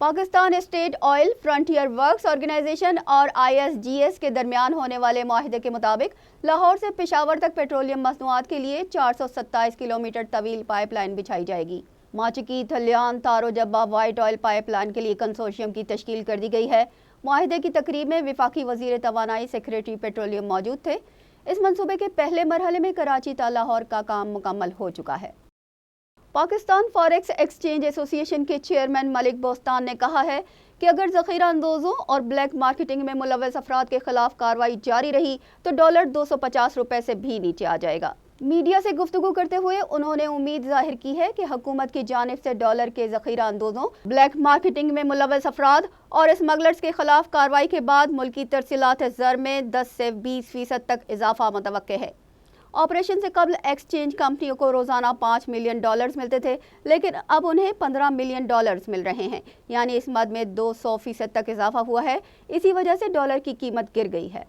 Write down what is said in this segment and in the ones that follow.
Pakistan state oil frontier works organisation اور ISGS کے درمیان ہونے والے معاہدے کے مطابق لاہور سے پشاور تک پیٹرولیم مصنوعات کے لیے 427 کلومیٹر طویل پائپ لائن بچھائی جائے گی۔ ماچکی تھلیان تارو Jabba white oil pipe line کے لیے کنسورشیم کی تشکیل کر دی گئی ہے۔ معاہدے کی تقریب میں وفاقی وزیر توانائی سیکریٹری پیٹرولیم موجود تھے۔ اس منصوبے کے پہلے مرحلے میں کراچی تا لاہور کا کام مکمل ہو چکا ہے۔ پاکستان فاریکس ایکسچینج ایسوسی ایشن کے چیئرمین ملک بوستان نے کہا ہے کہ اگر ذخیرہ اندوزوں اور بلیک مارکیٹنگ میں ملوث افراد کے خلاف کارروائی جاری رہی تو ڈالر 250 روپے سے بھی نیچے آ جائے گا۔ میڈیا سے گفتگو کرتے ہوئے انہوں نے امید ظاہر کی ہے کہ حکومت کی جانب سے ڈالر کے ذخیرہ اندوزوں، بلیک مارکیٹنگ میں ملوث افراد اور اسمگلرز کے خلاف کارروائی کے بعد ملکی ترسیلات زر میں 10 سے 20% تک اضافہ متوقع ہے۔ آپریشن سے قبل ایکسچینج کمپنیوں کو روزانہ 5 ملین ڈالرز ملتے تھے، لیکن اب انہیں 15 ملین ڈالرز مل رہے ہیں، یعنی اس مد میں 200% تک اضافہ ہوا ہے۔ اسی وجہ سے ڈالر کی قیمت گر گئی ہے۔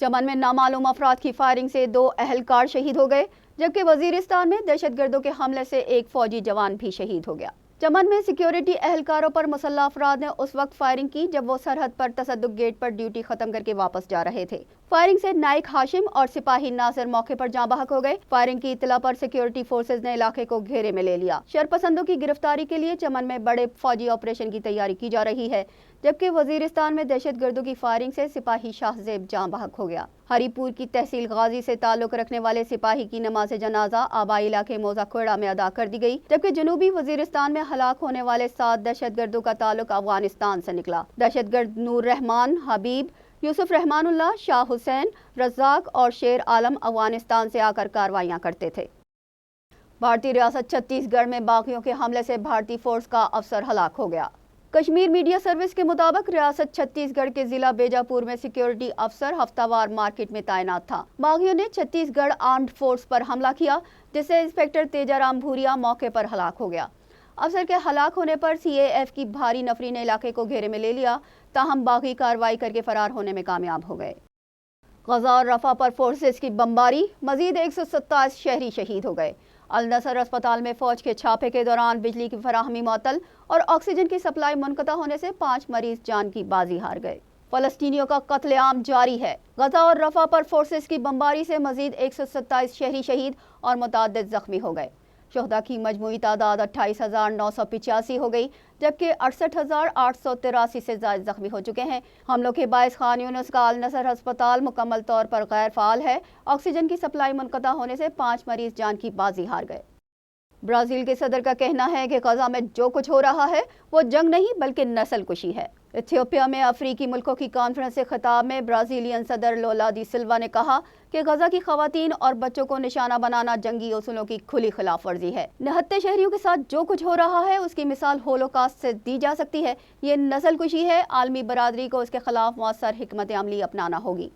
چمن میں نامعلوم افراد کی فائرنگ سے 2 اہلکار شہید ہو گئے، جبکہ وزیرستان میں دہشت گردوں کے حملے سے ایک فوجی جوان بھی شہید ہو گیا۔ چمن میں سیکیورٹی اہلکاروں پر مسلح افراد نے اس وقت فائرنگ کی جب وہ سرحد پر تصدق گیٹ پر ڈیوٹی ختم کر کے واپس جا رہے تھے۔ فائرنگ سے نائک ہاشم اور سپاہی ناصر موقع پر جاں بحق ہو گئے۔ فائرنگ کی اطلاع پر سیکیورٹی فورسز نے علاقے کو گھیرے میں لے لیا۔ شرپسندوں کی گرفتاری کے لیے چمن میں بڑے فوجی آپریشن کی تیاری کی جا رہی ہے، جبکہ وزیرستان میں دہشت گردوں کی فائرنگ سے سپاہی شاہ زیب جاں بحق ہو گیا۔ ہری پور کی تحصیل غازی سے تعلق رکھنے والے سپاہی کی نماز جنازہ آبائی علاقے موزہ کوڑا میں ادا کر دی گئی، جبکہ جنوبی وزیرستان میں ہلاک ہونے والے 7 دہشت گردوں کا تعلق افغانستان سے نکلا۔ دہشت گرد نور رحمان، حبیب، یوسف رحمان اللہ، شاہ حسین، رزاق اور شیر عالم افغانستان سے آ کر کاروائیاں کرتے تھے۔ بھارتی ریاست چھتیس گڑھ میں باغیوں کے حملے سے بھارتی فورس کا افسر ہلاک ہو گیا۔ کشمیر میڈیا سروس کے مطابق ریاست چھتیس گڑھ کے ضلع بیجاپور میں سیکیورٹی افسر ہفتہ وار مارکیٹ میں تعینات تھا۔ باغیوں نے چھتیس گڑھ آرمڈ فورس پر حملہ کیا، جس سے انسپکٹر تیجا رام بھوریا موقع پر ہلاک ہو گیا۔ افسر کے ہلاک ہونے پر CAF کی بھاری نفری نے علاقے کو گھیرے میں لے لیا، تاہم باغی کارروائی کر کے فرار ہونے میں کامیاب ہو گئے۔ غزہ اور رفح پر فورسز کی بمباری، مزید 127 شہری شہید ہو گئے۔ النصر اسپتال میں فوج کے چھاپے کے دوران بجلی کی فراہمی معطل اور آکسیجن کی سپلائی منقطع ہونے سے 5 مریض جان کی بازی ہار گئے۔ فلسطینیوں کا قتل عام جاری ہے۔ غزہ اور رفح پر فورسز کی بمباری سے مزید 127 شہری شہید اور متعدد زخمی ہو گئے۔ شہداء کی مجموعی تعداد 28,985 ہو گئی، جبکہ 68,883 سے زائد زخمی ہو چکے ہیں۔ حملوں کے باعث خان یونس کا النصر ہسپتال مکمل طور پر غیر فعال ہے۔ آکسیجن کی سپلائی منقطع ہونے سے 5 مریض جان کی بازی ہار گئے۔ برازیل کے صدر کا کہنا ہے کہ غزہ میں جو کچھ ہو رہا ہے وہ جنگ نہیں بلکہ نسل کشی ہے۔ ایتھوپیا میں افریقی ملکوں کی کانفرنس سے خطاب میں برازیلین صدر لولا دی سلوا نے کہا کہ غزہ کی خواتین اور بچوں کو نشانہ بنانا جنگی اصولوں کی کھلی خلاف ورزی ہے۔ نہتے شہریوں کے ساتھ جو کچھ ہو رہا ہے اس کی مثال ہولوکاسٹ سے دی جا سکتی ہے۔ یہ نسل کشی ہے۔ عالمی برادری کو اس کے خلاف مؤثر حکمت عملی اپنانا ہوگی۔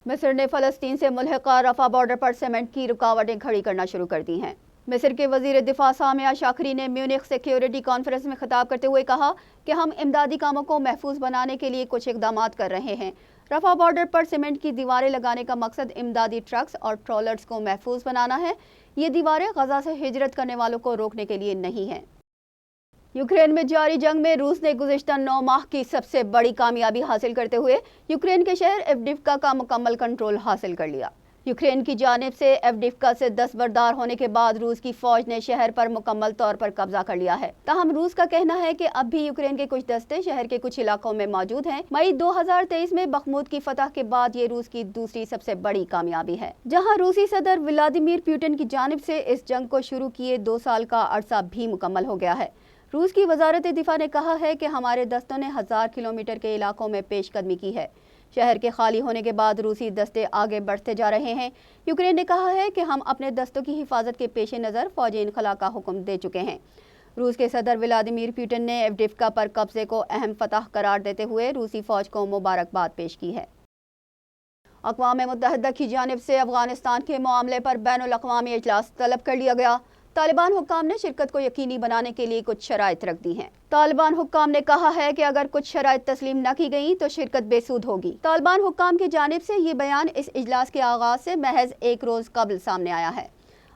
مصر نے فلسطین سے ملحقہ رفح بارڈر پر سیمنٹ کی رکاوٹیں کھڑی کرنا شروع کر دی ہیں۔ مصر کے وزیر دفاع سامیہ شاکری نے میونخ سیکیورٹی کانفرنس میں خطاب کرتے ہوئے کہا کہ ہم امدادی کاموں کو محفوظ بنانے کے لیے کچھ اقدامات کر رہے ہیں۔ رفح بارڈر پر سیمنٹ کی دیواریں لگانے کا مقصد امدادی ٹرکس اور ٹرولرز کو محفوظ بنانا ہے۔ یہ دیواریں غزہ سے ہجرت کرنے والوں کو روکنے کے لیے نہیں ہیں۔ یوکرین میں جاری جنگ میں روس نے گزشتہ 9 ماہ کی سب سے بڑی کامیابی حاصل کرتے ہوئے یوکرین کے شہر ایوڈیفکا کا مکمل کنٹرول حاصل کر لیا۔ یوکرین کی جانب سے ایوڈیفکا سے دستبردار ہونے کے بعد روس کی فوج نے شہر پر مکمل طور پر قبضہ کر لیا ہے۔ تاہم روس کا کہنا ہے کہ اب بھی یوکرین کے کچھ دستے شہر کے کچھ علاقوں میں موجود ہیں۔ مئی 2023 میں بخمود کی فتح کے بعد یہ روس کی دوسری سب سے بڑی کامیابی ہے، جہاں روسی صدر ولادیمیر پوٹن کی جانب سے اس جنگ کو شروع کیے 2 سال کا عرصہ بھی مکمل ہو گیا ہے۔ روس کی وزارت دفاع نے کہا ہے کہ ہمارے دستوں نے 1000 کلومیٹر کے علاقوں میں پیش قدمی کی ہے۔ شہر کے خالی ہونے کے بعد روسی دستے آگے بڑھتے جا رہے ہیں۔ یوکرین نے کہا ہے کہ ہم اپنے دستوں کی حفاظت کے پیش نظر فوجی انخلا کا حکم دے چکے ہیں۔ روس کے صدر ولادیمیر پوٹن نے ایوڈیفکا پر قبضے کو اہم فتح قرار دیتے ہوئے روسی فوج کو مبارکباد پیش کی ہے۔ اقوام متحدہ کی جانب سے افغانستان کے معاملے پر بین الاقوامی اجلاس طلب کر لیا گیا۔ طالبان حکام نے شرکت کو یقینی بنانے کے لیے کچھ شرائط رکھ دی ہیں۔ طالبان حکام نے کہا ہے کہ اگر کچھ شرائط تسلیم نہ کی گئیں تو شرکت بے سود ہوگی۔ طالبان حکام کی جانب سے یہ بیان اس اجلاس کے آغاز سے محض 1 روز قبل سامنے آیا ہے۔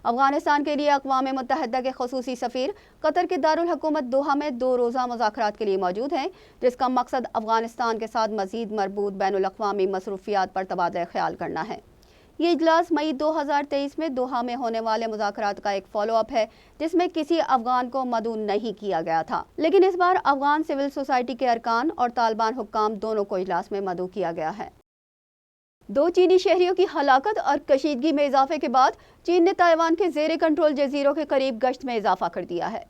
افغانستان کے لیے اقوام متحدہ کے خصوصی سفیر قطر کے دارالحکومت دوحہ میں 2 روزہ مذاکرات کے لیے موجود ہیں، جس کا مقصد افغانستان کے ساتھ مزید مربوط بین الاقوامی مصروفیات پر تبادلہ خیال کرنا ہے۔ یہ اجلاس مئی 2023 میں دوحہ میں ہونے والے مذاکرات کا ایک فالو اپ ہے، جس میں کسی افغان کو مدعو نہیں کیا گیا تھا، لیکن اس بار افغان سول سوسائٹی کے ارکان اور طالبان حکام دونوں کو اجلاس میں مدعو کیا گیا ہے۔ 2 چینی شہریوں کی ہلاکت اور کشیدگی میں اضافے کے بعد چین نے تائیوان کے زیر کنٹرول جزیروں کے قریب گشت میں اضافہ کر دیا ہے۔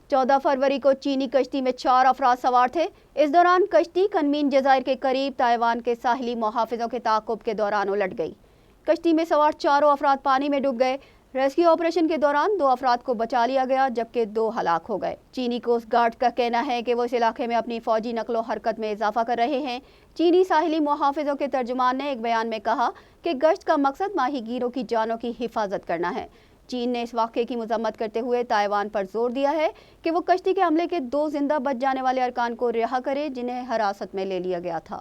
14 فروری کو چینی کشتی میں 4 افراد سوار تھے۔ اس دوران کشتی کنمین جزائر کے قریب تائیوان کے ساحلی محافظوں کے تعاقب کے دوران الٹ گئی۔ کشتی میں سوار 4 افراد پانی میں ڈوب گئے۔ ریسکیو آپریشن کے دوران 2 افراد کو بچا لیا گیا، جبکہ 2 ہلاک ہو گئے۔ چینی کوسٹ گارڈ کا کہنا ہے کہ وہ اس علاقے میں اپنی فوجی نقل و حرکت میں اضافہ کر رہے ہیں۔ چینی ساحلی محافظوں کے ترجمان نے ایک بیان میں کہا کہ گشت کا مقصد ماہی گیروں کی جانوں کی حفاظت کرنا ہے۔ چین نے اس واقعے کی مذمت کرتے ہوئے تائیوان پر زور دیا ہے کہ وہ کشتی کے حملے کے 2 زندہ بچ جانے والے ارکان کو رہا کرے، جنہیں حراست میں لے لیا گیا تھا۔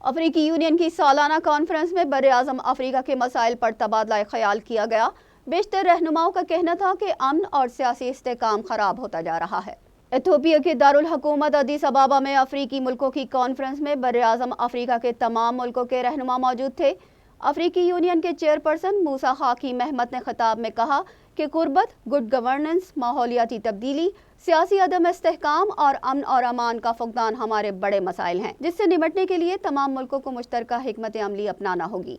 افریقی یونین کی سالانہ کانفرنس میں براعظم افریقہ کے مسائل پر تبادلہ خیال کیا گیا۔ بیشتر رہنماؤں کا کہنا تھا کہ امن اور سیاسی استحکام خراب ہوتا جا رہا ہے۔ ایتھوپیا کے دارالحکومت ادیس ابابا میں افریقی ملکوں کی کانفرنس میں براعظم افریقہ کے تمام ملکوں کے رہنما موجود تھے۔ افریقی یونین کے چیئرپرسن موسیٰ فاقی محمد نے خطاب میں کہا کہ غربت، گڈ گورننس، ماحولیاتی تبدیلی، سیاسی عدم استحکام اور امن اور امان کا فقدان ہمارے بڑے مسائل ہیں، جس سے نمٹنے کے لیے تمام ملکوں کو مشترکہ حکمت عملی اپنانا ہوگی۔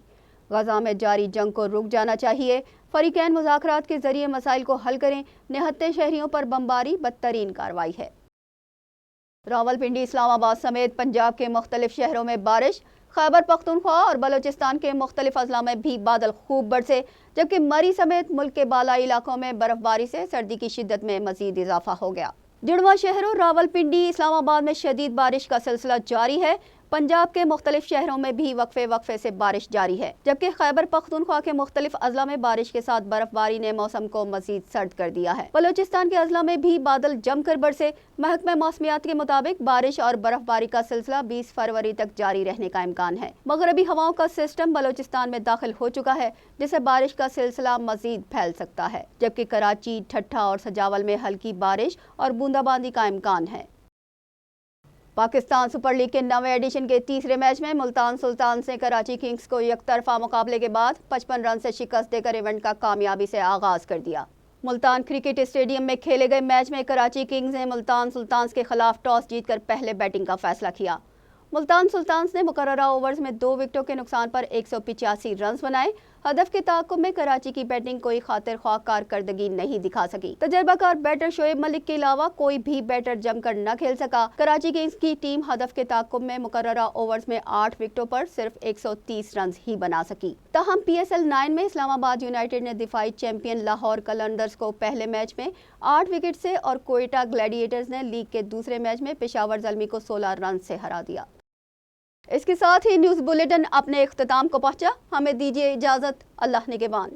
غزہ میں جاری جنگ کو رک جانا چاہیے۔ فریقین مذاکرات کے ذریعے مسائل کو حل کریں۔ نہتے شہریوں پر بمباری بدترین کارروائی ہے۔ راولپنڈی، اسلام آباد سمیت پنجاب کے مختلف شہروں میں بارش۔ خیبر پختونخوا اور بلوچستان کے مختلف اضلاع میں بھی بادل خوب برسے، جبکہ مری سمیت ملک کے بالائی علاقوں میں برف باری سے سردی کی شدت میں مزید اضافہ ہو گیا۔ جڑواں شہروں راولپنڈی، اسلام آباد میں شدید بارش کا سلسلہ جاری ہے۔ پنجاب کے مختلف شہروں میں بھی وقفے سے بارش جاری ہے، جبکہ خیبر پختونخوا کے مختلف اضلاع میں بارش کے ساتھ برف باری نے موسم کو مزید سرد کر دیا ہے۔ بلوچستان کے اضلاع میں بھی بادل جم کر برسے۔ محکمہ موسمیات کے مطابق بارش اور برف باری کا سلسلہ 20 فروری تک جاری رہنے کا امکان ہے۔ مغربی ہواؤں کا سسٹم بلوچستان میں داخل ہو چکا ہے، جس سے بارش کا سلسلہ مزید پھیل سکتا ہے، جبکہ کراچی، ٹھٹھہ اور سجاول میں ہلکی بارش اور بوندا باندی کا امکان ہے۔ پاکستان سپر لیگ کے 9ویں ایڈیشن کے تیسرے میچ میں ملتان سلطانز نے کراچی کنگز کو یک طرفہ مقابلے کے بعد 55 رن سے شکست دے کر ایونٹ کا کامیابی سے آغاز کر دیا۔ ملتان کرکٹ اسٹیڈیم میں کھیلے گئے میچ میں کراچی کنگز نے ملتان سلطانز کے خلاف ٹاس جیت کر پہلے بیٹنگ کا فیصلہ کیا۔ ملتان سلطانز نے مقررہ اوورز میں 2 وکٹوں کے نقصان پر 185 رنز بنائے۔ ہدف کے تعاقب میں کراچی کی بیٹنگ کوئی خاطر خواہ کارکردگی نہیں دکھا سکی۔ تجربہ کار بیٹر شعیب ملک کے علاوہ کوئی بھی بیٹر جم کر نہ کھیل سکا۔ کراچی کنگز کی ٹیم ہدف کے تعاقب میں مقررہ اوورز میں 8 وکٹوں پر صرف 130 رنز ہی بنا سکی۔ تاہم PSL 9 میں اسلام آباد یونائیٹڈ نے دفاعی چیمپئن لاہور قلندرز کو پہلے میچ میں 8 وکٹ سے اور کوئٹہ گلیڈیٹرز نے لیگ کے دوسرے میچ میں پشاور زلمی کو 16 رنز سے ہرا دیا۔ اس کے ساتھ ہی نیوز بلیٹن اپنے اختتام کو پہنچا۔ ہمیں دیجیے اجازت۔ اللہ نگہبان۔